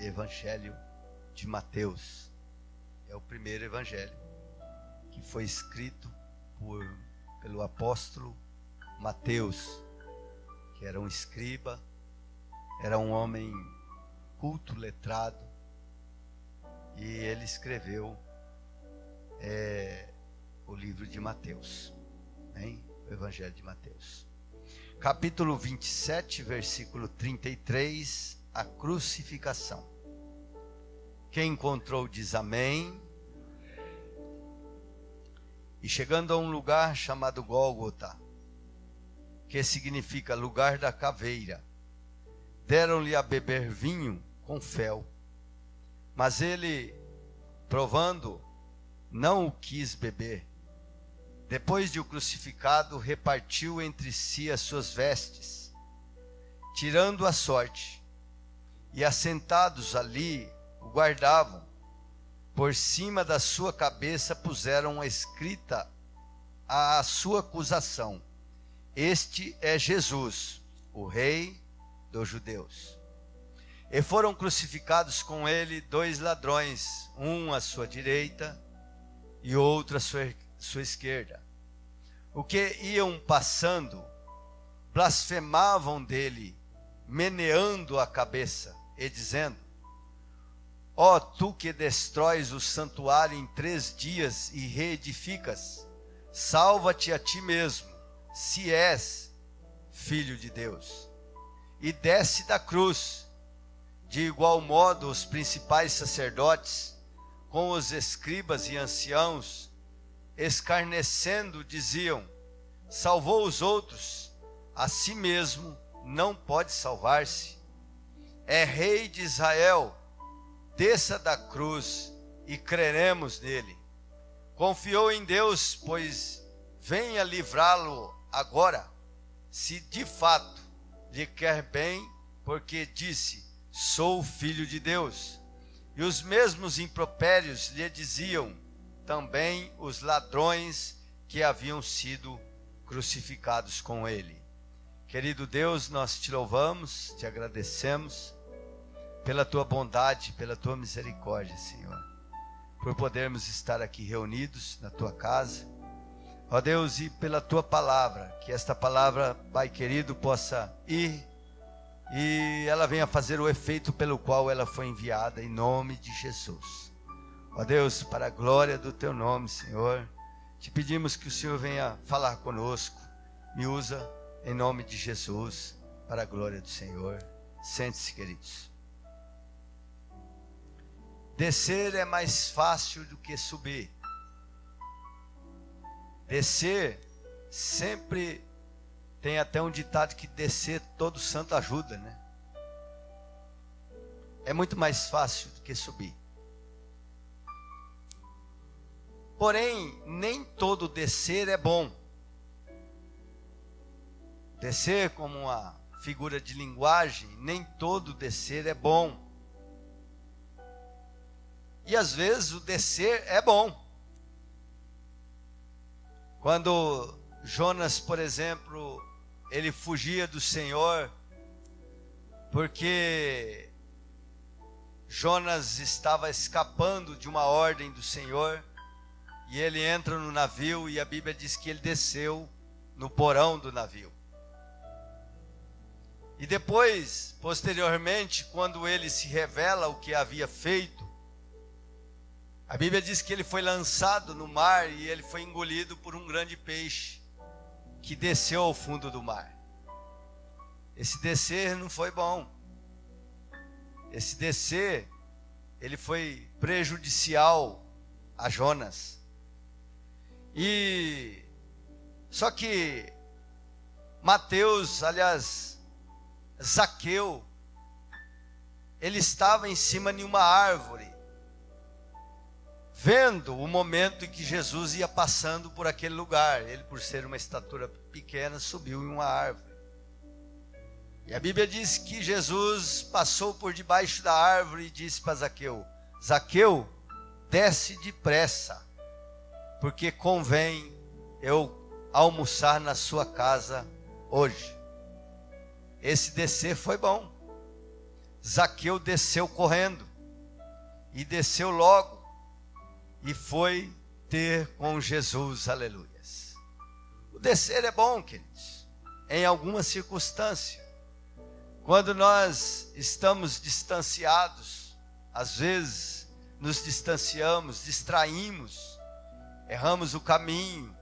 Evangelho de Mateus. É o primeiro evangelho que foi escrito pelo apóstolo Mateus, que era um escriba, era um homem culto, letrado, e ele escreveu o livro de Mateus, hein? O evangelho de Mateus. Capítulo 27, versículo 33, a crucificação. Quem encontrou diz amém. E chegando a um lugar chamado Gólgota, que significa lugar da caveira, deram-lhe a beber vinho com fel. Mas ele, provando, não o quis beber. Depois de o crucificado, repartiu entre si as suas vestes, tirando a sorte, e assentados ali o guardavam. Por cima da sua cabeça puseram escrita a sua acusação: Este é Jesus, o Rei dos Judeus. E foram crucificados com ele 2 ladrões, um à sua direita e outro à sua esquerda. O que iam passando, blasfemavam dele, meneando a cabeça e dizendo: Ó tu que destróis o santuário em 3 dias e reedificas, salva-te a ti mesmo, se és filho de Deus, e desce da cruz. De igual modo, os principais sacerdotes, com os escribas e anciãos, escarnecendo, diziam: Salvou os outros, a si mesmo não pode salvar-se. É rei de Israel, desça da cruz e creremos nele. Confiou em Deus, pois venha livrá-lo agora, se de fato lhe quer bem, porque disse: Sou filho de Deus. E os mesmos impropérios lhe diziam também os ladrões que haviam sido crucificados com ele. Querido Deus, nós te louvamos, te agradecemos pela tua bondade, pela tua misericórdia, Senhor, por podermos estar aqui reunidos na tua casa, ó Deus, e pela tua palavra, que esta palavra, Pai querido, possa ir e ela venha fazer o efeito pelo qual ela foi enviada, em nome de Jesus. Ó Deus, para a glória do teu nome, Senhor, te pedimos que o Senhor venha falar conosco, me usa em nome de Jesus, para a glória do Senhor. Sente-se, queridos. Descer é mais fácil do que subir. Descer sempre tem até um ditado que descer todo santo ajuda, né? É muito mais fácil do que subir. Porém, nem todo descer é bom. Descer como uma figura de linguagem, nem todo descer é bom. E às vezes o descer é bom. Quando Jonas, por exemplo, ele fugia do Senhor, porque Jonas estava escapando de uma ordem do Senhor, e ele entra no navio, e a Bíblia diz que ele desceu no porão do navio. E depois, posteriormente, quando ele se revela o que havia feito, a Bíblia diz que ele foi lançado no mar e ele foi engolido por um grande peixe que desceu ao fundo do mar. Esse descer não foi bom. Esse descer, ele foi prejudicial a Jonas. E só que Mateus, aliás, Zaqueu, ele estava em cima de uma árvore, vendo o momento em que Jesus ia passando por aquele lugar. Ele, por ser uma estatura pequena, subiu em uma árvore. E a Bíblia diz que Jesus passou por debaixo da árvore e disse para Zaqueu: Zaqueu, desce depressa, porque convém eu almoçar na sua casa hoje. Esse descer foi bom. Zaqueu desceu correndo, e desceu logo, e foi ter com Jesus, aleluias. O descer é bom, queridos, em alguma circunstância. Quando nós estamos distanciados, às vezes nos distanciamos, distraímos, erramos o caminho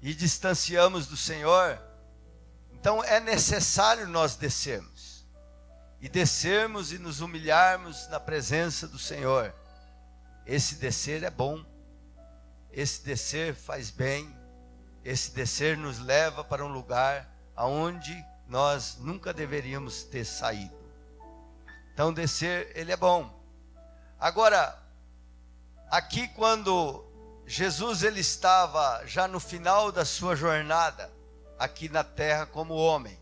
e distanciamos do Senhor. Então é necessário nós descermos e nos humilharmos na presença do Senhor. Esse descer é bom, esse descer faz bem, esse descer nos leva para um lugar aonde nós nunca deveríamos ter saído. Então descer, ele é bom. Agora, aqui quando Jesus ele estava já no final da sua jornada aqui na terra como homem,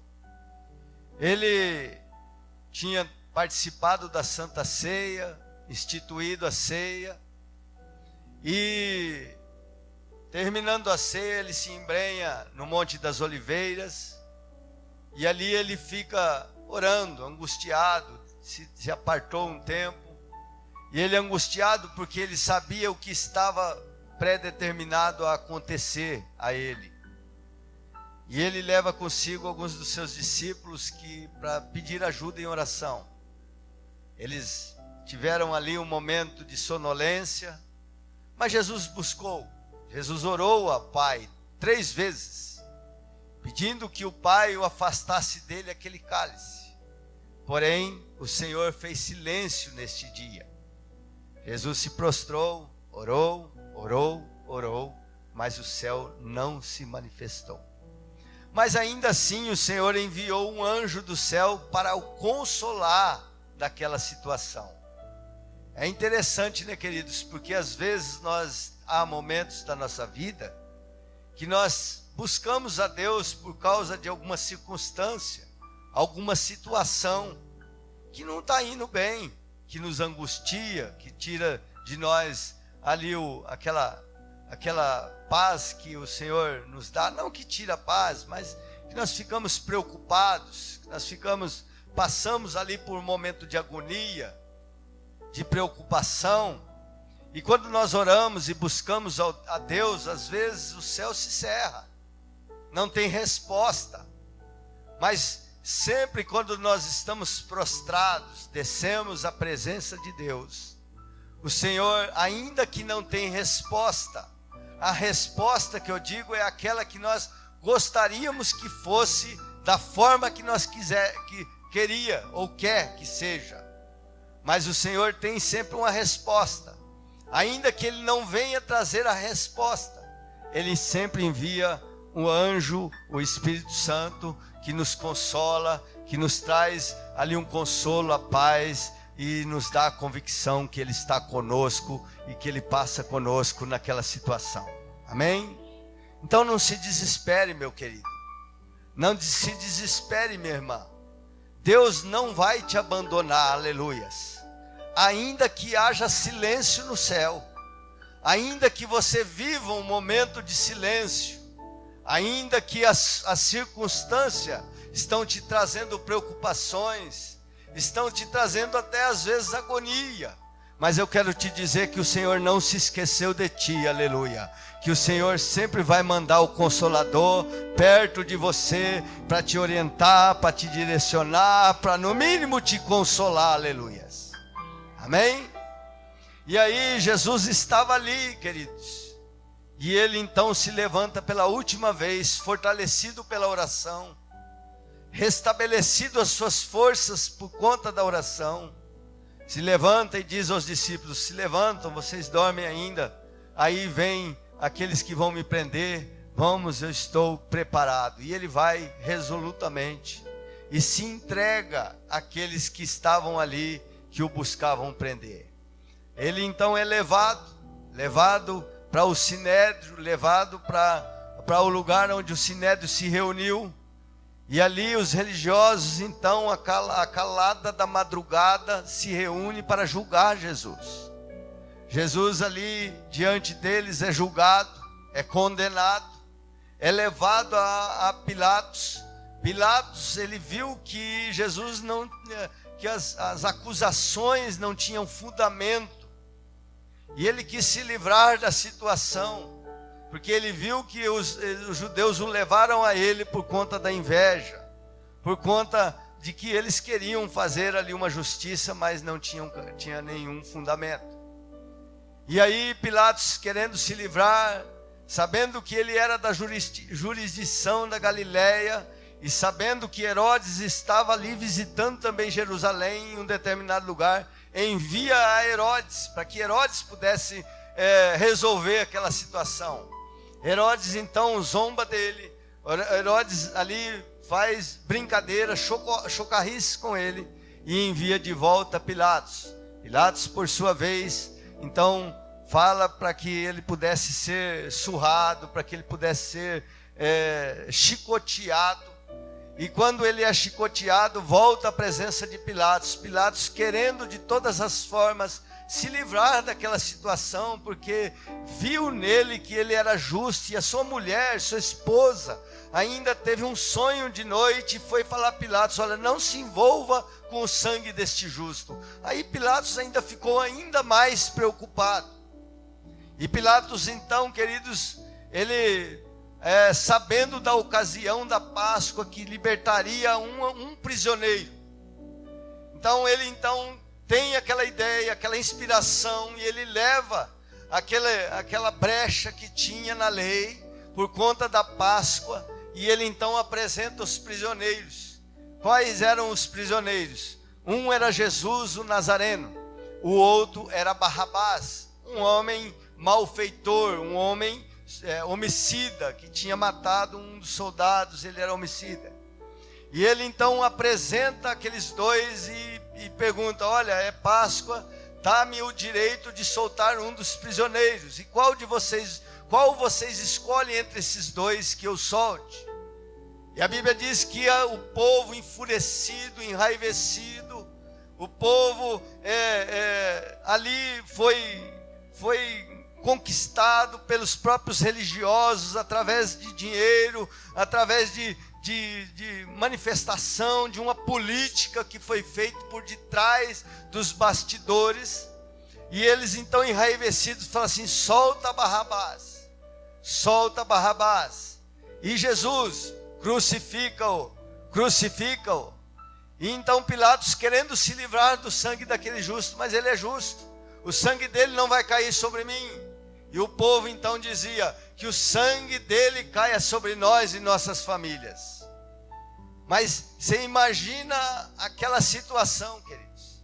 ele tinha participado da Santa Ceia, instituído a ceia, e terminando a ceia ele se embrenha no Monte das Oliveiras, e ali ele fica orando, angustiado, se apartou um tempo, e ele angustiado porque ele sabia o que estava predeterminado a acontecer a ele. E ele leva consigo alguns dos seus discípulos para pedir ajuda em oração. Eles tiveram ali um momento de sonolência, mas Jesus orou ao Pai 3 vezes, pedindo que o Pai o afastasse dele aquele cálice. Porém, o Senhor fez silêncio neste dia. Jesus se prostrou, orou, mas o céu não se manifestou. Mas ainda assim o Senhor enviou um anjo do céu para o consolar daquela situação. É interessante, né, queridos? Porque às vezes há momentos da nossa vida que nós buscamos a Deus por causa de alguma circunstância, alguma situação que não está indo bem, que nos angustia, que tira de nós ali aquela paz que o Senhor nos dá. Não que tira a paz, mas que nós ficamos preocupados, que nós passamos ali por um momento de agonia, de preocupação. E quando nós oramos e buscamos a Deus, às vezes o céu se cerra, não tem resposta. Mas sempre quando nós estamos prostrados, descemos à presença de Deus, o Senhor, ainda que não tem resposta, a resposta que eu digo é aquela que nós gostaríamos que fosse da forma que nós queria ou quer que seja. Mas o Senhor tem sempre uma resposta. Ainda que Ele não venha trazer a resposta, Ele sempre envia um anjo, o Espírito Santo, que nos consola, que nos traz ali um consolo, a paz, e nos dá a convicção que Ele está conosco e que Ele passa conosco naquela situação. Amém? Então não se desespere, meu querido. Não se desespere, minha irmã. Deus não vai te abandonar, aleluias. Ainda que haja silêncio no céu, ainda que você viva um momento de silêncio, ainda que as circunstâncias estão te trazendo preocupações, estão te trazendo até às vezes agonia, mas eu quero te dizer que o Senhor não se esqueceu de ti, aleluia. Que o Senhor sempre vai mandar o Consolador perto de você, para te orientar, para te direcionar, para no mínimo te consolar, aleluias. Amém? E aí Jesus estava ali, queridos, e ele então se levanta pela última vez, fortalecido pela oração, restabelecido as suas forças por conta da oração, se levanta e diz aos discípulos: se levantam, vocês dormem ainda? Aí vem aqueles que vão me prender, vamos, eu estou preparado. E ele vai resolutamente e se entrega àqueles que estavam ali, que o buscavam prender. Ele então é levado para o Sinédrio, levado para o lugar onde o Sinédrio se reuniu. E ali os religiosos, então, a calada da madrugada, se reúnem para julgar Jesus. Jesus ali, diante deles, é julgado, é condenado, é levado a Pilatos. Pilatos, ele viu que Jesus que as acusações não tinham fundamento. E ele quis se livrar da situação, porque ele viu que os judeus o levaram a ele por conta da inveja, por conta de que eles queriam fazer ali uma justiça, mas não tinha nenhum fundamento. E aí Pilatos, querendo se livrar, sabendo que ele era da jurisdição da Galileia, e sabendo que Herodes estava ali visitando também Jerusalém em um determinado lugar, envia a Herodes, para que Herodes pudesse resolver aquela situação. Herodes então zomba dele, Herodes ali faz brincadeira, chocarrice com ele, e envia de volta Pilatos. Pilatos, por sua vez, então fala para que ele pudesse ser surrado, para que ele pudesse ser chicoteado. E quando ele é chicoteado, volta à presença de Pilatos. Pilatos querendo de todas as formas se livrar daquela situação, porque viu nele que ele era justo, e a sua mulher, sua esposa, ainda teve um sonho de noite, e foi falar a Pilatos: olha, não se envolva com o sangue deste justo. Aí Pilatos ainda ficou ainda mais preocupado. E Pilatos então, queridos, ele sabendo da ocasião da Páscoa, que libertaria um prisioneiro, então ele tem aquela ideia, aquela inspiração, e ele leva aquela brecha que tinha na lei por conta da Páscoa, e ele então apresenta os prisioneiros. Quais eram os prisioneiros? Um era Jesus, o Nazareno. O outro era Barrabás, um homem malfeitor, um homem homicida, que tinha matado um dos soldados. Ele era homicida. E ele então apresenta aqueles dois e pergunta: olha, é Páscoa, dá-me o direito de soltar um dos prisioneiros, e qual vocês escolhem entre esses dois que eu solte? E a Bíblia diz que o povo enfurecido, enraivecido, o povo ali foi conquistado pelos próprios religiosos, através de dinheiro, através de manifestação de uma política que foi feita por detrás dos bastidores. E eles então, enraivecidos, falam assim: solta Barrabás, solta Barrabás, e Jesus, crucifica-o, crucifica-o. E então Pilatos, querendo se livrar do sangue daquele justo, mas ele é justo, o sangue dele não vai cair sobre mim. E o povo então dizia: que o sangue dele caia sobre nós e nossas famílias. Mas você imagina aquela situação, queridos.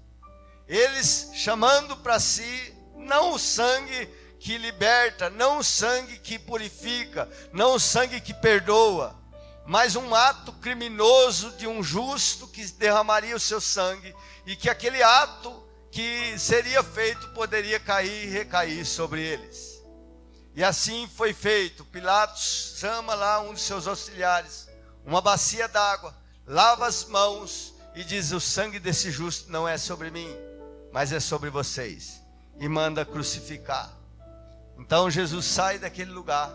Eles chamando para si não o sangue que liberta, não o sangue que purifica, não o sangue que perdoa, mas um ato criminoso de um justo que derramaria o seu sangue, e que aquele ato que seria feito poderia cair e recair sobre eles. E assim foi feito. Pilatos chama lá um de seus auxiliares, uma bacia d'água, lava as mãos e diz: o sangue desse justo não é sobre mim, mas é sobre vocês, e manda crucificar. Então Jesus sai daquele lugar,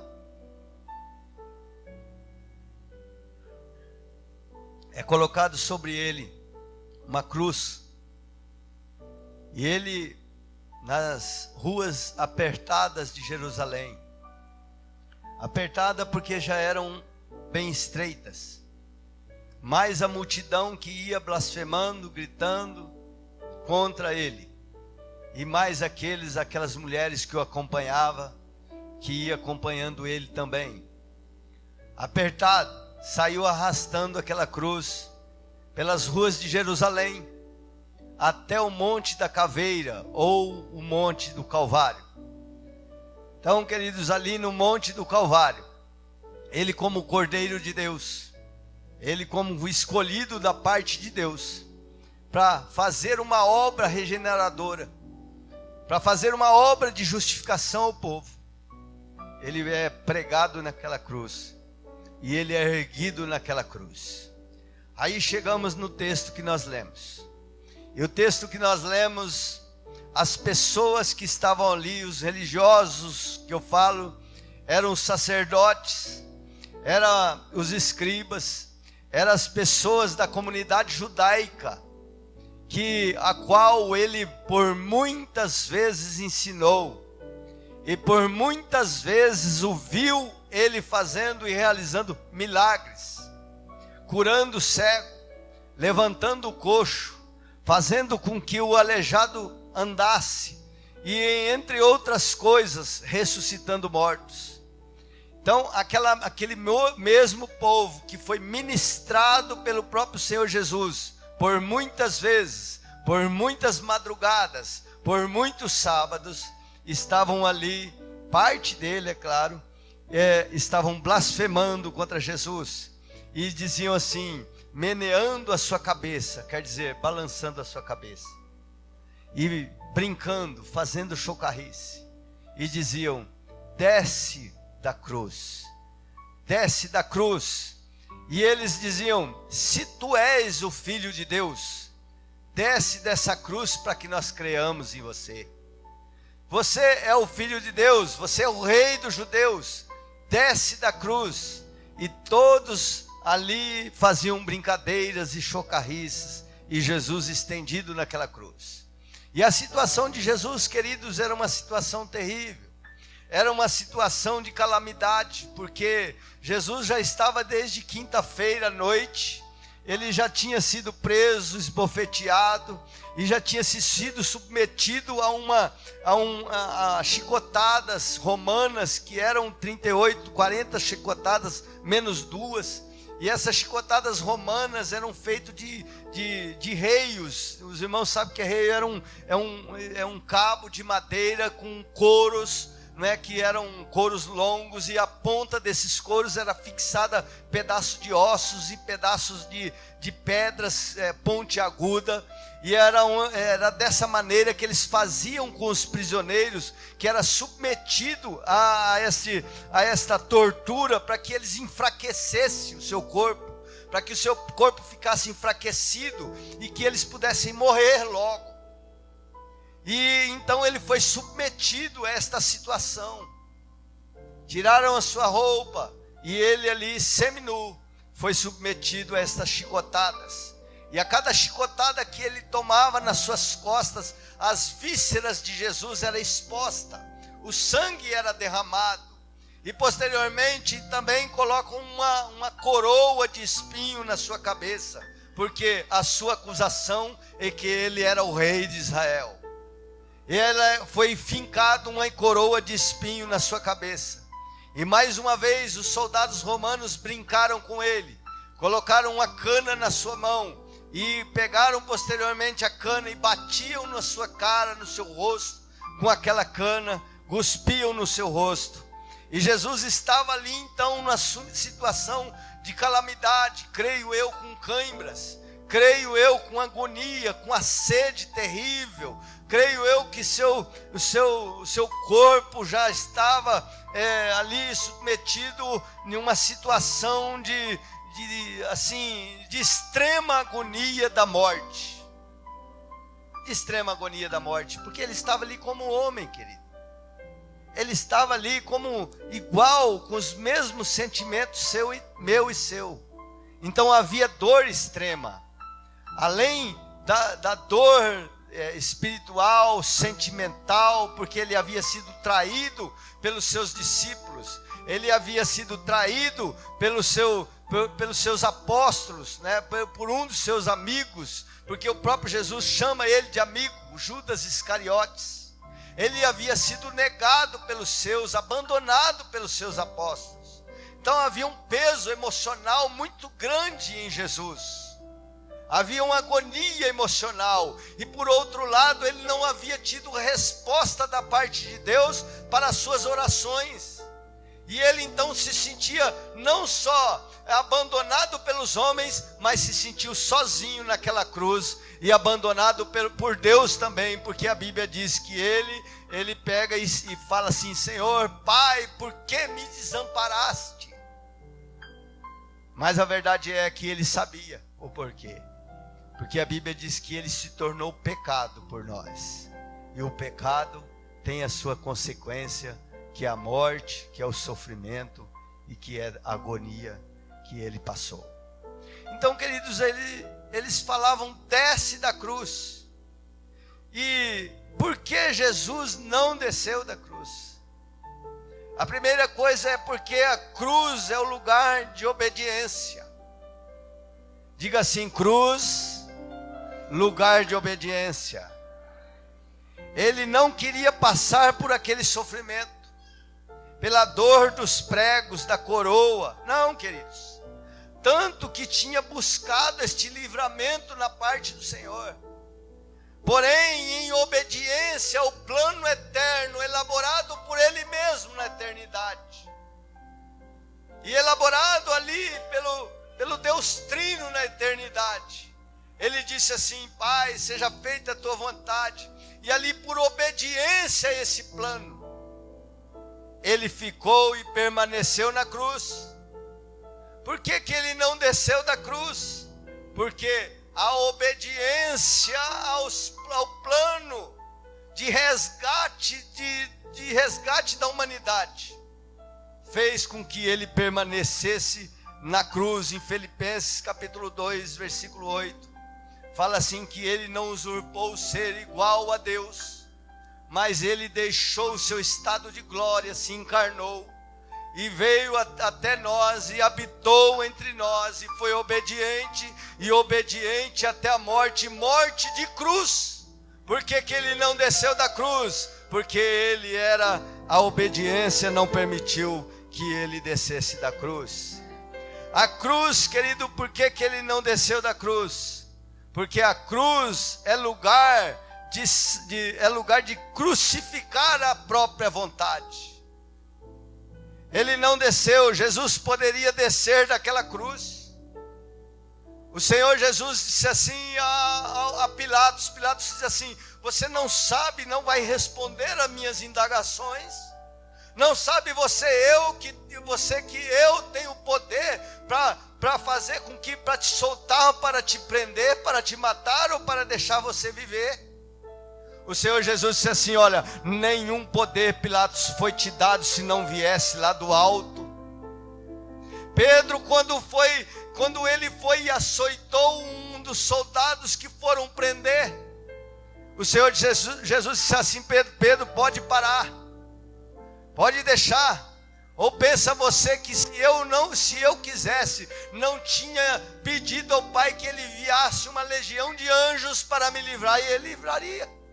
é colocado sobre ele uma cruz, e ele, nas ruas apertadas de Jerusalém, apertada porque já eram bem estreitas, mais a multidão que ia blasfemando, gritando contra ele, e mais aquelas mulheres que o acompanhavam, que ia acompanhando ele também. Apertado, saiu arrastando aquela cruz pelas ruas de Jerusalém, até o Monte da Caveira, ou o Monte do Calvário. Então, queridos, ali no Monte do Calvário, ele como Cordeiro de Deus, ele como o escolhido da parte de Deus, para fazer uma obra regeneradora, para fazer uma obra de justificação ao povo, ele é pregado naquela cruz, e ele é erguido naquela cruz. Aí chegamos no texto que nós lemos. E o texto que nós lemos, as pessoas que estavam ali, os religiosos que eu falo, eram os sacerdotes, eram os escribas, eram as pessoas da comunidade judaica, a qual ele por muitas vezes ensinou, e por muitas vezes o viu ele fazendo e realizando milagres, curando o cego, levantando o coxo, fazendo com que o aleijado andasse, e entre outras coisas, ressuscitando mortos. Então, aquele mesmo povo que foi ministrado pelo próprio Senhor Jesus, por muitas vezes, por muitas madrugadas, por muitos sábados, estavam ali, parte dele, é claro, estavam blasfemando contra Jesus, e diziam assim, meneando a sua cabeça, quer dizer, balançando a sua cabeça, e brincando, fazendo chocarrice, e diziam, desce da cruz, desce da cruz. E eles diziam, se tu és o Filho de Deus, desce dessa cruz para que nós creamos em você. Você é o Filho de Deus, você é o Rei dos judeus, desce da cruz. E todos ali faziam brincadeiras e chocarrices, e Jesus estendido naquela cruz. E a situação de Jesus, queridos, era uma situação terrível. Era uma situação de calamidade, porque Jesus já estava desde quinta-feira à noite, ele já tinha sido preso, esbofeteado, e já tinha sido submetido a chicotadas romanas, que eram 38, 40 chicotadas, menos 2, e essas chicotadas romanas eram feitas de reios. Os irmãos sabem que reio é um cabo de madeira com couros, que eram couros longos, e a ponta desses couros era fixada pedaços de ossos e pedaços de pedras pontiaguda, e era dessa maneira que eles faziam com os prisioneiros, que era submetido a esta tortura, para que eles enfraquecessem o seu corpo, para que o seu corpo ficasse enfraquecido, e que eles pudessem morrer logo. E então ele foi submetido a esta situação. Tiraram a sua roupa, e ele ali, seminu, foi submetido a estas chicotadas. E a cada chicotada que ele tomava nas suas costas, as vísceras de Jesus eram expostas, o sangue era derramado. E posteriormente também colocam uma coroa de espinho na sua cabeça, porque a sua acusação é que ele era o rei de Israel. Ela foi fincado uma coroa de espinho na sua cabeça. E mais uma vez os soldados romanos brincaram com ele, colocaram uma cana na sua mão, e pegaram posteriormente a cana e batiam na sua cara, no seu rosto, com aquela cana, cuspiam no seu rosto. E Jesus estava ali então na situação de calamidade, creio eu, com cãibras, creio eu, com agonia, com a sede terrível, creio eu que o seu corpo já estava ali submetido em uma situação de extrema agonia da morte. De extrema agonia da morte, porque ele estava ali como homem, querido. Ele estava ali como igual, com os mesmos sentimentos meu e seu. Então havia dor extrema. Além da dor espiritual, sentimental, porque ele havia sido traído pelos seus discípulos, ele havia sido traído pelos seus apóstolos, por um dos seus amigos, porque o próprio Jesus chama ele de amigo, Judas Iscariotes. Ele havia sido negado pelos seus, abandonado pelos seus apóstolos. Então havia um peso emocional muito grande em Jesus. Havia uma agonia emocional, e por outro lado, ele não havia tido resposta da parte de Deus para as suas orações. E ele então se sentia não só abandonado pelos homens, mas se sentiu sozinho naquela cruz, e abandonado por Deus também, porque a Bíblia diz que ele pega e fala assim: Senhor, Pai, por que me desamparaste? Mas a verdade é que ele sabia o porquê. Porque a Bíblia diz que ele se tornou pecado por nós. E o pecado tem a sua consequência, que é a morte, que é o sofrimento e que é a agonia que ele passou. Então, queridos, eles falavam: desce da cruz. E por que Jesus não desceu da cruz? A primeira coisa é porque a cruz é o lugar de obediência. Diga assim: cruz, lugar de obediência. Ele não queria passar por aquele sofrimento, pela dor dos pregos, da coroa. Não, queridos. Tanto que tinha buscado este livramento na parte do Senhor. Porém, em obediência ao plano eterno, elaborado por Ele mesmo na eternidade. E elaborado ali pelo Deus Trino na eternidade. Ele disse assim: Pai, seja feita a tua vontade. E ali, por obediência a esse plano, Ele ficou e permaneceu na cruz. Por que que Ele não desceu da cruz? Porque a obediência ao plano de resgate, de resgate da humanidade, fez com que Ele permanecesse na cruz. Em Filipenses capítulo 2, versículo 8, fala assim que Ele não usurpou o ser igual a Deus, mas Ele deixou o seu estado de glória, se encarnou, e veio até nós, e habitou entre nós, e foi obediente, e obediente até a morte, morte de cruz. Por que que Ele não desceu da cruz? Porque Ele era, a obediência não permitiu que Ele descesse da cruz. A cruz, querido, por que que Ele não desceu da cruz? Porque a cruz é lugar de crucificar a própria vontade. Ele não desceu. Jesus poderia descer daquela cruz. O Senhor Jesus disse assim a Pilatos. Pilatos disse assim: você não sabe, não vai responder às minhas indagações? Não sabe você que eu tenho poder para fazer com que, para te soltar, para te prender, para te matar ou para deixar você viver? O Senhor Jesus disse assim: olha, nenhum poder, Pilatos, foi te dado se não viesse lá do alto. Pedro, quando ele foi e açoitou um dos soldados que foram prender, o Senhor Jesus disse assim: Pedro, pode parar, pode deixar. Ou pensa você que se eu quisesse, não tinha pedido ao Pai que Ele enviasse uma legião de anjos para me livrar, e Ele livraria.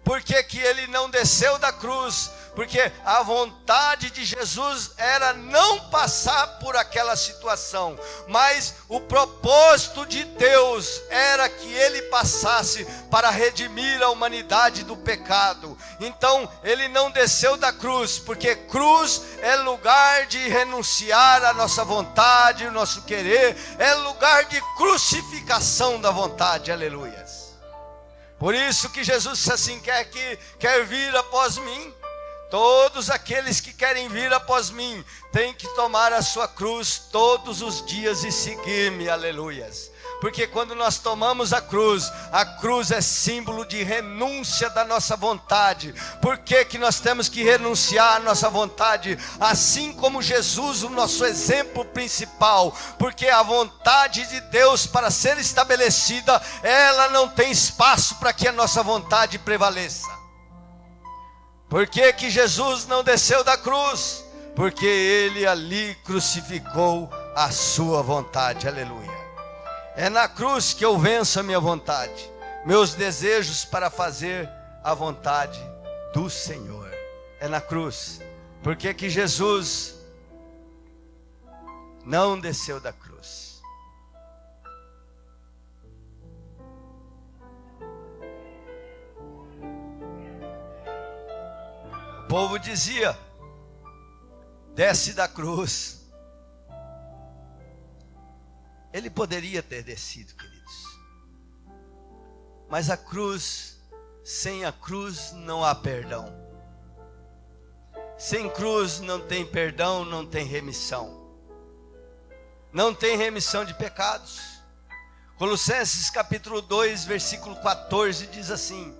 Por que que Ele não desceu da cruz? Porque a vontade de Jesus era não passar por aquela situação, mas o propósito de Deus era que Ele passasse para redimir a humanidade do pecado. Então Ele não desceu da cruz, porque cruz é lugar de renunciar à nossa vontade, o nosso querer, é lugar de crucificação da vontade. Aleluias. Por isso que Jesus disse assim: quer vir após mim? Todos aqueles que querem vir após mim têm que tomar a sua cruz todos os dias e seguir-me. Aleluias. Porque quando nós tomamos a cruz é símbolo de renúncia da nossa vontade. Por que que nós temos que renunciar à nossa vontade? Assim como Jesus, o nosso exemplo principal. Porque a vontade de Deus, para ser estabelecida, ela não tem espaço para que a nossa vontade prevaleça. Por que que Jesus não desceu da cruz? Porque Ele ali crucificou a sua vontade. Aleluia. É na cruz que eu venço a minha vontade, meus desejos para fazer a vontade do Senhor. É na cruz. Por que que Jesus não desceu da cruz? O povo dizia: desce da cruz. Ele poderia ter descido, queridos. Mas a cruz, sem a cruz não há perdão. Sem cruz não tem perdão, não tem remissão. Não tem remissão de pecados. Colossenses capítulo 2, versículo 14 diz assim: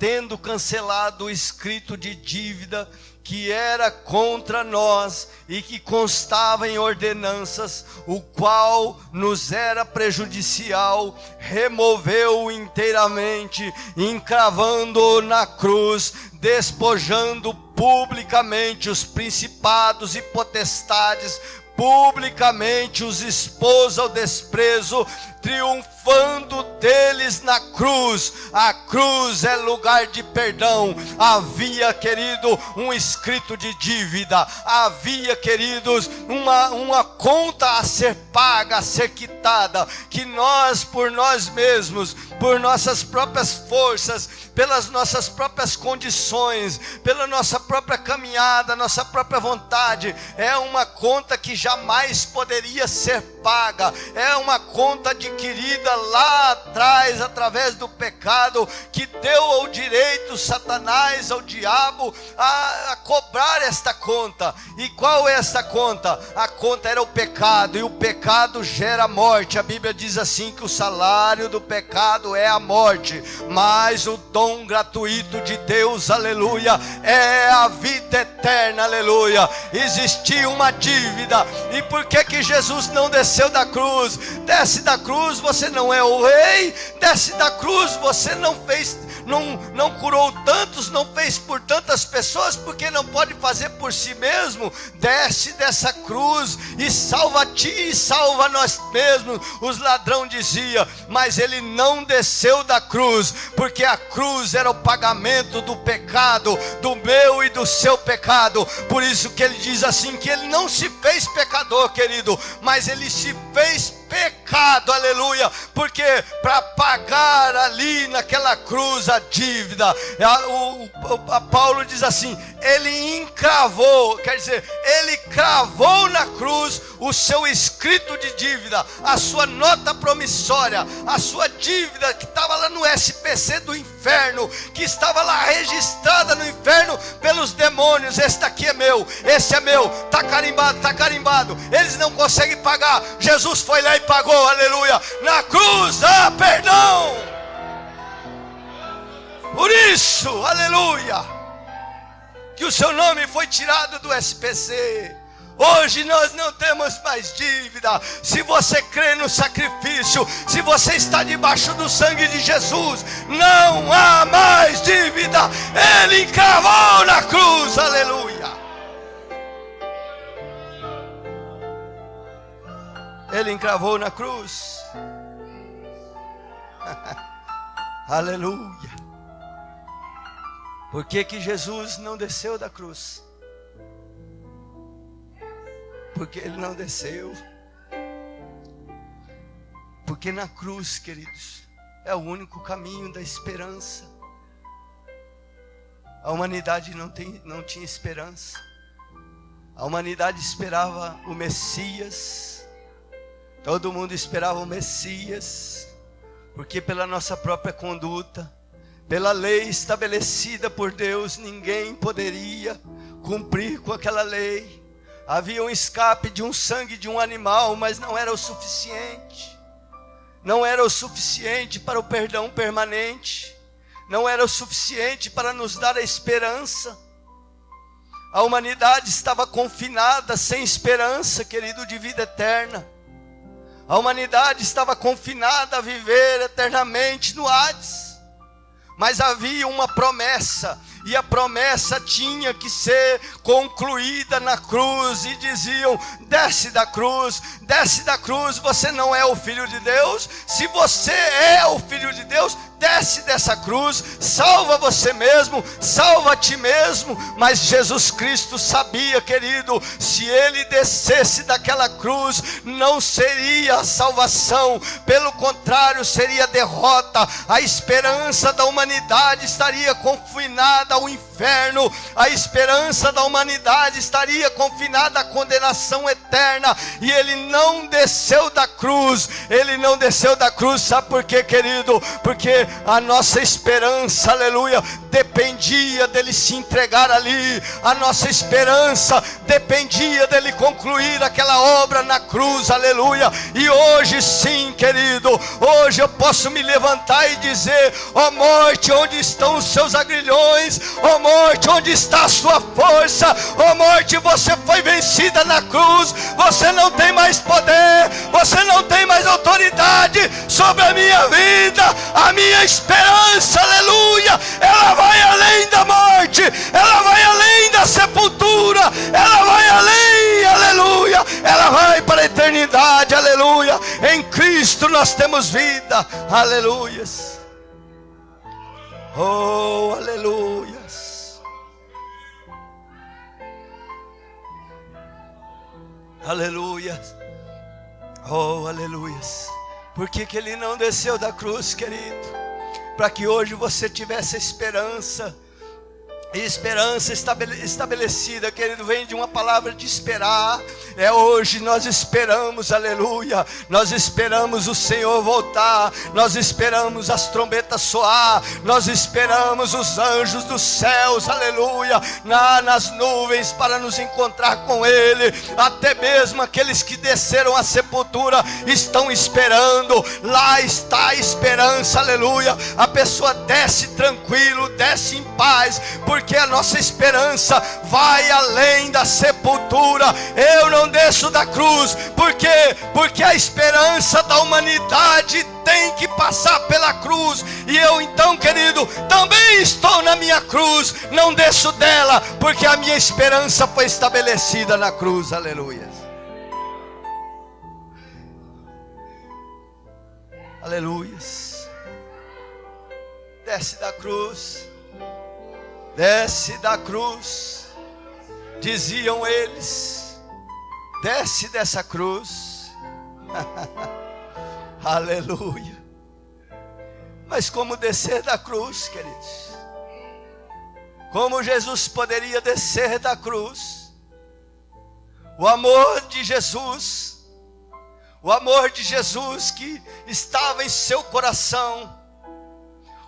tendo cancelado o escrito de dívida que era contra nós e que constava em ordenanças, o qual nos era prejudicial, removeu-o inteiramente, encravando-o na cruz, despojando publicamente os principados e potestades, publicamente os expôs ao desprezo, triunfando deles na cruz. A cruz é lugar de perdão. Havia, querido, um escrito de dívida. Havia, queridos, uma conta a ser paga, a ser quitada, que nós, por nós mesmos, por nossas próprias forças, pelas nossas próprias condições, pela nossa própria caminhada, nossa própria vontade, é uma conta que jamais poderia ser paga. É uma conta adquirida lá atrás, através do pecado, que deu ao direito Satanás, ao diabo, a cobrar esta conta. E qual é esta conta? A conta era o pecado, e o pecado gera morte. A Bíblia diz assim, que o salário do pecado é a morte, mas o dom gratuito de Deus, aleluia, é a vida eterna, aleluia. Existia uma dívida. E por que Jesus não desceu da cruz? Desce da cruz, você não é o rei. Desce da cruz, você não fez, não curou tantos, não fez por tantas pessoas, porque não pode fazer por si mesmo. Desce dessa cruz e salva ti e salva nós mesmos, os ladrões dizia. Mas ele não desceu da cruz, porque a cruz era o pagamento do pecado, do meu e do seu pecado. Por isso que ele diz assim, que ele não se fez pecador, querido, mas ele se fez pecado, aleluia, porque para pagar ali naquela cruz a dívida, Paulo diz assim, ele encravou, quer dizer, ele cravou na cruz o seu escrito de dívida, a sua nota promissória, a sua dívida que estava lá no SPC do inferno, que estava lá registrada no inferno pelos demônios. Esse daqui é meu, esse é meu, está carimbado, eles não conseguem pagar. Jesus foi lá e pagou, aleluia, na cruz, perdão. Por isso, aleluia, que o seu nome foi tirado do SPC. Hoje nós não temos mais dívida. Se você crê no sacrifício, se você está debaixo do sangue de Jesus, não há mais dívida. Ele encravou na cruz, aleluia. Ele encravou na cruz. Aleluia. Por que Jesus não desceu da cruz? Porque ele não desceu. Porque na cruz, queridos, é o único caminho da esperança. A humanidade não tinha esperança. A humanidade esperava o Messias. Todo mundo esperava o Messias, porque pela nossa própria conduta, pela lei estabelecida por Deus, ninguém poderia cumprir com aquela lei. Havia um escape de um sangue de um animal, mas não era o suficiente. Não era o suficiente para o perdão permanente. Não era o suficiente para nos dar a esperança. A humanidade estava confinada, sem esperança, querido, de vida eterna. A humanidade estava confinada a viver eternamente no Hades. Mas havia uma promessa, e a promessa tinha que ser concluída na cruz. E diziam, desce da cruz, você não é o Filho de Deus. Se você é o Filho de Deus, desce dessa cruz, salva você mesmo, salva a ti mesmo. Mas Jesus Cristo sabia, querido, se ele descesse daquela cruz, não seria salvação, pelo contrário, seria derrota. A esperança da humanidade estaria confinada ao inferno, a esperança da humanidade estaria confinada à condenação eterna. E ele não desceu da cruz, sabe por quê, querido? Porque a nossa esperança, aleluia, dependia dele se entregar ali. A nossa esperança dependia dele concluir aquela obra na cruz, aleluia. E hoje sim, querido, hoje eu posso me levantar e dizer: ó morte, onde estão os seus agrilhões? Ó morte, onde está a sua força? Ó morte, você foi vencida na cruz. Você não tem mais poder, você não tem mais autoridade sobre a minha vida. A minha esperança, aleluia, ela vai além da morte, ela vai além da sepultura, ela vai além, aleluia, ela vai para a eternidade, aleluia. Em Cristo nós temos vida, aleluias. Oh, aleluias. Aleluias. Oh, aleluias. Por que ele não desceu da cruz, querido? Para que hoje você tivesse esperança. E esperança estabelecida, querido, vem de uma palavra de esperar. É hoje nós esperamos, aleluia. Nós esperamos o Senhor voltar. Nós esperamos as trombetas soar. Nós esperamos os anjos dos céus, aleluia, nas nuvens para nos encontrar com Ele. Até mesmo aqueles que desceram à sepultura estão esperando. Lá está a esperança, aleluia. A pessoa desce tranquilo, desce em paz, porque a nossa esperança vai além da sepultura. Eu não desço da cruz, porque a esperança da humanidade tem que passar pela cruz. E eu então, querido, também estou na minha cruz. Não desço dela, porque a minha esperança foi estabelecida na cruz, aleluia. Aleluias. Desce da cruz. Desce da cruz, diziam eles. Desce dessa cruz. Aleluia. Mas como descer da cruz, queridos? Como Jesus poderia descer da cruz? O amor de Jesus, o amor de Jesus que estava em seu coração,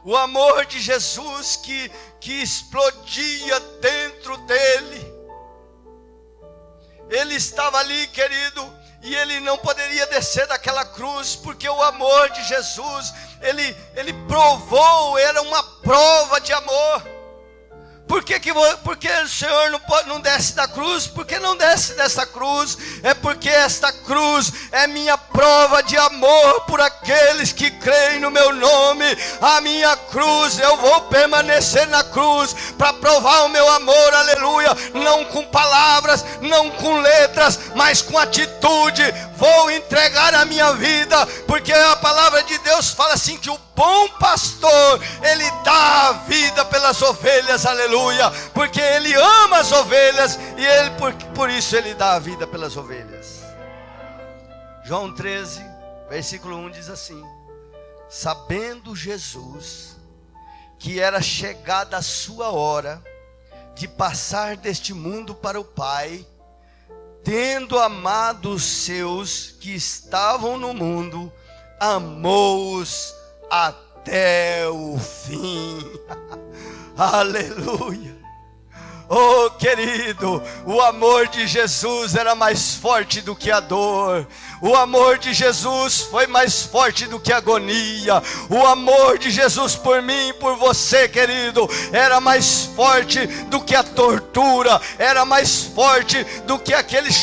o amor de Jesus que explodia dentro dele. Ele estava ali, querido, e ele não poderia descer daquela cruz, porque o amor de Jesus, ele provou, era uma prova de amor. Por que o Senhor não desce da cruz? Porque não desce dessa cruz? É porque esta cruz é minha prova de amor por aqueles que creem no meu nome. A minha cruz, eu vou permanecer na cruz para provar o meu amor, aleluia. Não com palavras, não com letras, mas com atitude. Vou entregar a minha vida, porque a palavra de Deus fala assim, que o bom pastor, ele dá a vida pelas ovelhas, aleluia, porque ele ama as ovelhas, e por isso ele dá a vida pelas ovelhas. João 13, versículo 1 diz assim: sabendo Jesus que era chegada a sua hora de passar deste mundo para o Pai, tendo amado os seus que estavam no mundo, amou-os até o fim. Aleluia. Oh, querido, o amor de Jesus era mais forte do que a dor. O amor de Jesus foi mais forte do que a agonia. O amor de Jesus por mim e por você, querido, era mais forte do que a tortura. Era mais forte do que aquelas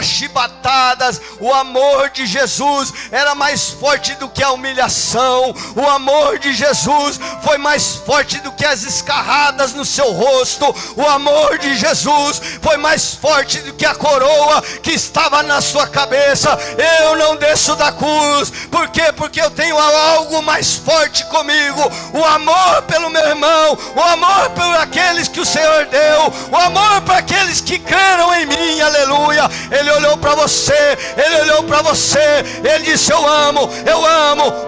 chibatadas. O amor de Jesus era mais forte do que a humilhação. O amor de Jesus foi mais forte do que as escarradas no seu rosto. O amor de Jesus foi mais forte do que a coroa que estava na sua cabeça. Eu não desço da cruz. Por quê? Porque eu tenho algo mais forte comigo. O amor pelo meu irmão, o amor por aqueles que o Senhor deu, o amor para aqueles que creram em mim, aleluia. Ele olhou para você, ele olhou para você, ele disse: eu amo,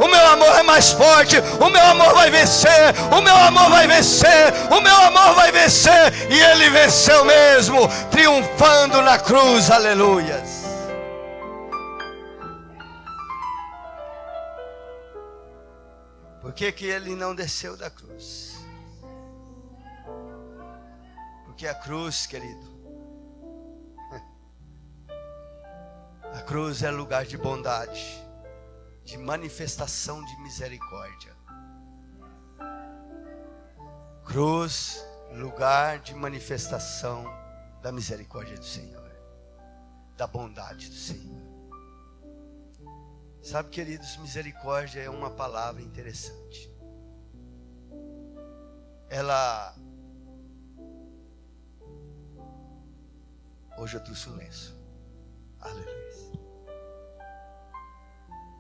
o meu amor é mais forte, o meu amor vai vencer, o meu amor vai vencer, o meu amor vai vencer. E ele venceu mesmo, triunfando na cruz, aleluias. Por que que ele não desceu da cruz? Porque a cruz, querido, a cruz é lugar de bondade, de manifestação de misericórdia. Cruz, lugar de manifestação da misericórdia do Senhor, da bondade do Senhor. Sabe, queridos, misericórdia é uma palavra interessante. Hoje eu trouxe um lenço. Aleluia.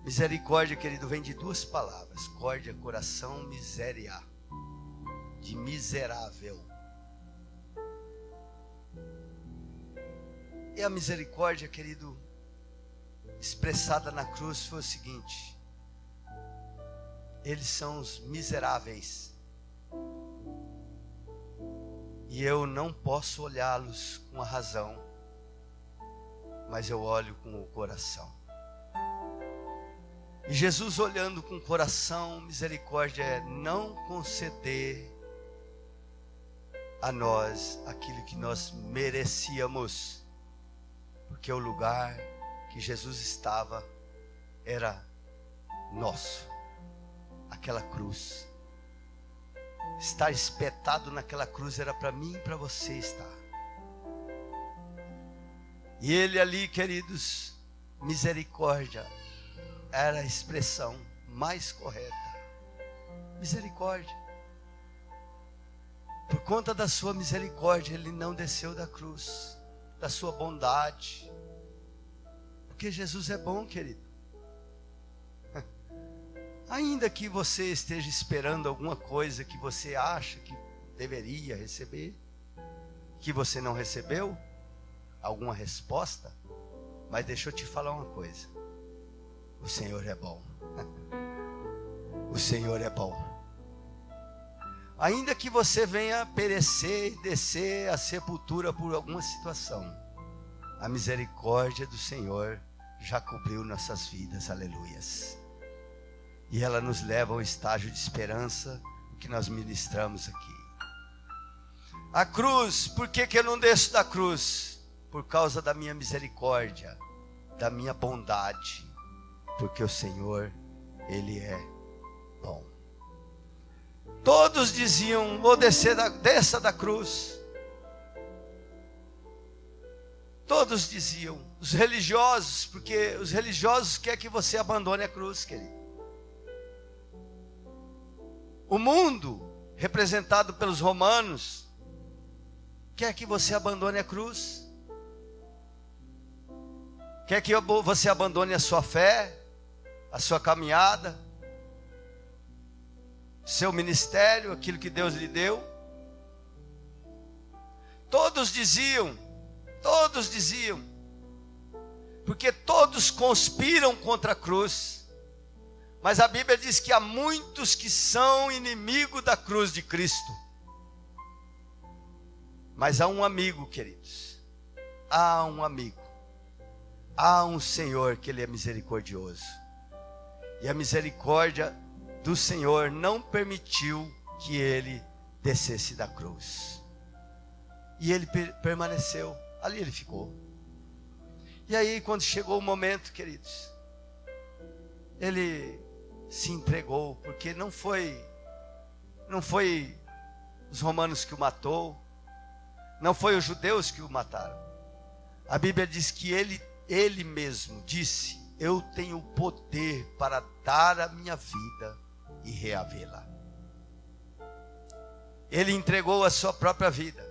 Misericórdia, querido, vem de duas palavras. Córdia, coração, miséria, de miserável. E a misericórdia, querido, expressada na cruz foi o seguinte: eles são os miseráveis, e eu não posso olhá-los com a razão, mas eu olho com o coração. E Jesus, olhando com o coração, misericórdia é não conceder a nós aquilo que nós merecíamos, porque o lugar que Jesus estava era nosso. Aquela cruz, estar espetado naquela cruz era para mim e para você estar. E ele ali, queridos, misericórdia era a expressão mais correta. Misericórdia. Por conta da sua misericórdia, ele não desceu da cruz, da sua bondade. Porque Jesus é bom, querido. Ainda que você esteja esperando alguma coisa que você acha que deveria receber, que você não recebeu, alguma resposta, mas deixa eu te falar uma coisa: o Senhor é bom. O Senhor é bom. Ainda que você venha perecer e descer à sepultura por alguma situação, a misericórdia do Senhor já cobriu nossas vidas, aleluias. E ela nos leva ao estágio de esperança que nós ministramos aqui. A cruz, por que que eu não desço da cruz? Por causa da minha misericórdia, da minha bondade, porque o Senhor, Ele é bom. Todos diziam: vou desça da cruz. Todos diziam, os religiosos, porque os religiosos querem que você abandone a cruz, querido. O mundo, representado pelos romanos, quer que você abandone a cruz. Quer que você abandone a sua fé, a sua caminhada, seu ministério, aquilo que Deus lhe deu. Todos diziam, porque todos conspiram contra a cruz. Mas a Bíblia diz que há muitos que são inimigos da cruz de Cristo. Mas há um amigo, queridos. Há um amigo. Há um Senhor que Ele é misericordioso. E a misericórdia do Senhor não permitiu que Ele descesse da cruz. E Ele permaneceu. Ali Ele ficou. E aí, quando chegou o momento, queridos, Ele se entregou, porque não foi os romanos que o matou, não foi os judeus que o mataram. A Bíblia diz que ele mesmo disse: eu tenho poder para dar a minha vida e reavê-la. Ele entregou a sua própria vida,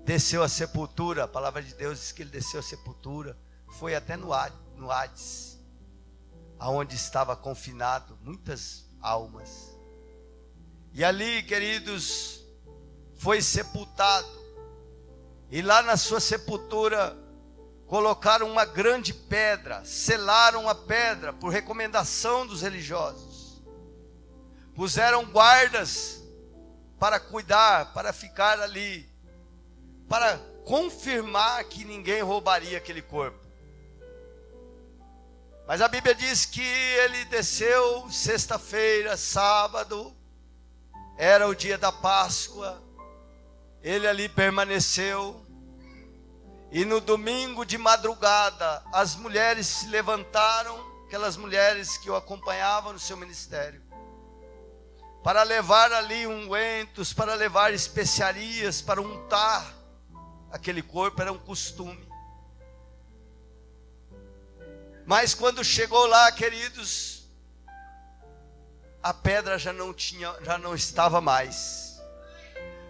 desceu à sepultura. A palavra de Deus diz que ele desceu à sepultura, foi até no Hades, aonde estava confinado muitas almas. E ali, queridos, foi sepultado. E lá na sua sepultura colocaram uma grande pedra, selaram a pedra por recomendação dos religiosos. Puseram guardas para cuidar, para ficar ali, para confirmar que ninguém roubaria aquele corpo. Mas a Bíblia diz que ele desceu sexta-feira, sábado, era o dia da Páscoa, ele ali permaneceu, e no domingo de madrugada, as mulheres se levantaram, aquelas mulheres que o acompanhavam no seu ministério, para levar ali ungüentos, para levar especiarias, para untar aquele corpo, era um costume. Mas quando chegou lá, queridos, a pedra já não estava mais.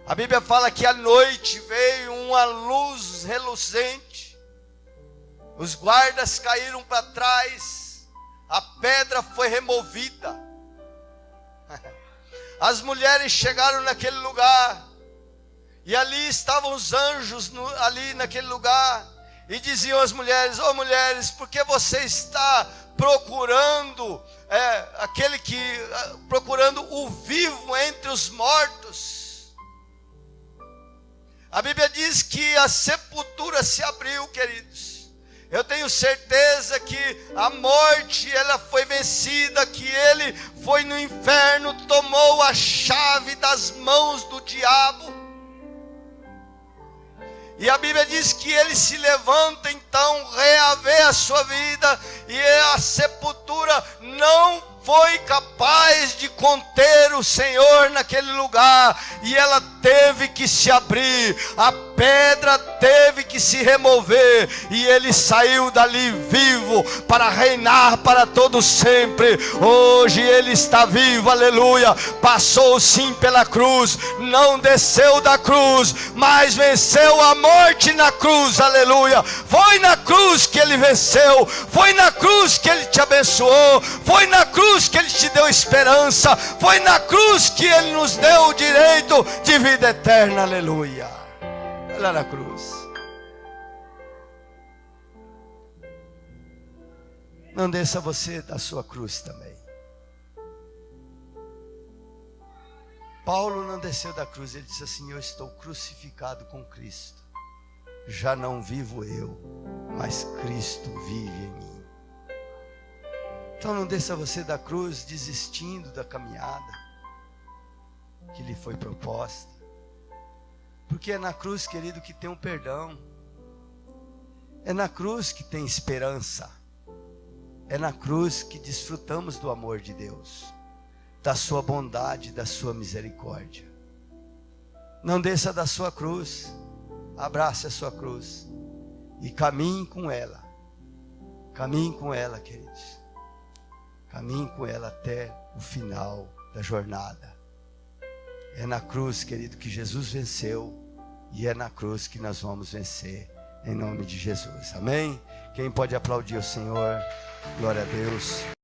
A Bíblia fala que à noite veio uma luz reluzente, os guardas caíram para trás, a pedra foi removida. As mulheres chegaram naquele lugar, e ali estavam os anjos ali naquele lugar, e diziam às mulheres: ô mulheres, por que você está procurando procurando o vivo entre os mortos? A Bíblia diz que a sepultura se abriu, queridos. Eu tenho certeza que a morte, ela foi vencida, que ele foi no inferno, tomou a chave das mãos do diabo. E a Bíblia diz que ele se levanta então, reavê a sua vida, e a sepultura não foi capaz de conter o Senhor naquele lugar, e ela teve que se abrir, a pedra teve que se remover, e ele saiu dali vivo, para reinar para todo sempre. Hoje ele está vivo, aleluia. Passou sim pela cruz, não desceu da cruz, mas venceu a morte na cruz, aleluia. Foi na cruz que ele venceu, foi na cruz que ele te abençoou, foi na cruz que ele te deu esperança, foi na cruz que ele nos deu o direito de vida eterna, aleluia. Lá na cruz. Não desça você da sua cruz também. Paulo não desceu da cruz, ele disse assim: eu estou crucificado com Cristo, já não vivo eu, mas Cristo vive em mim. Então não desça você da cruz desistindo da caminhada que lhe foi proposta, porque é na cruz, querido, que tem um perdão, é na cruz que tem esperança, é na cruz que desfrutamos do amor de Deus, da sua bondade, da sua misericórdia. Não desça da sua cruz, abrace a sua cruz e caminhe com ela, queridos, caminhe com ela até o final da jornada. É na cruz, querido, que Jesus venceu, e é na cruz que nós vamos vencer, em nome de Jesus, amém? Quem pode aplaudir o Senhor? Glória a Deus.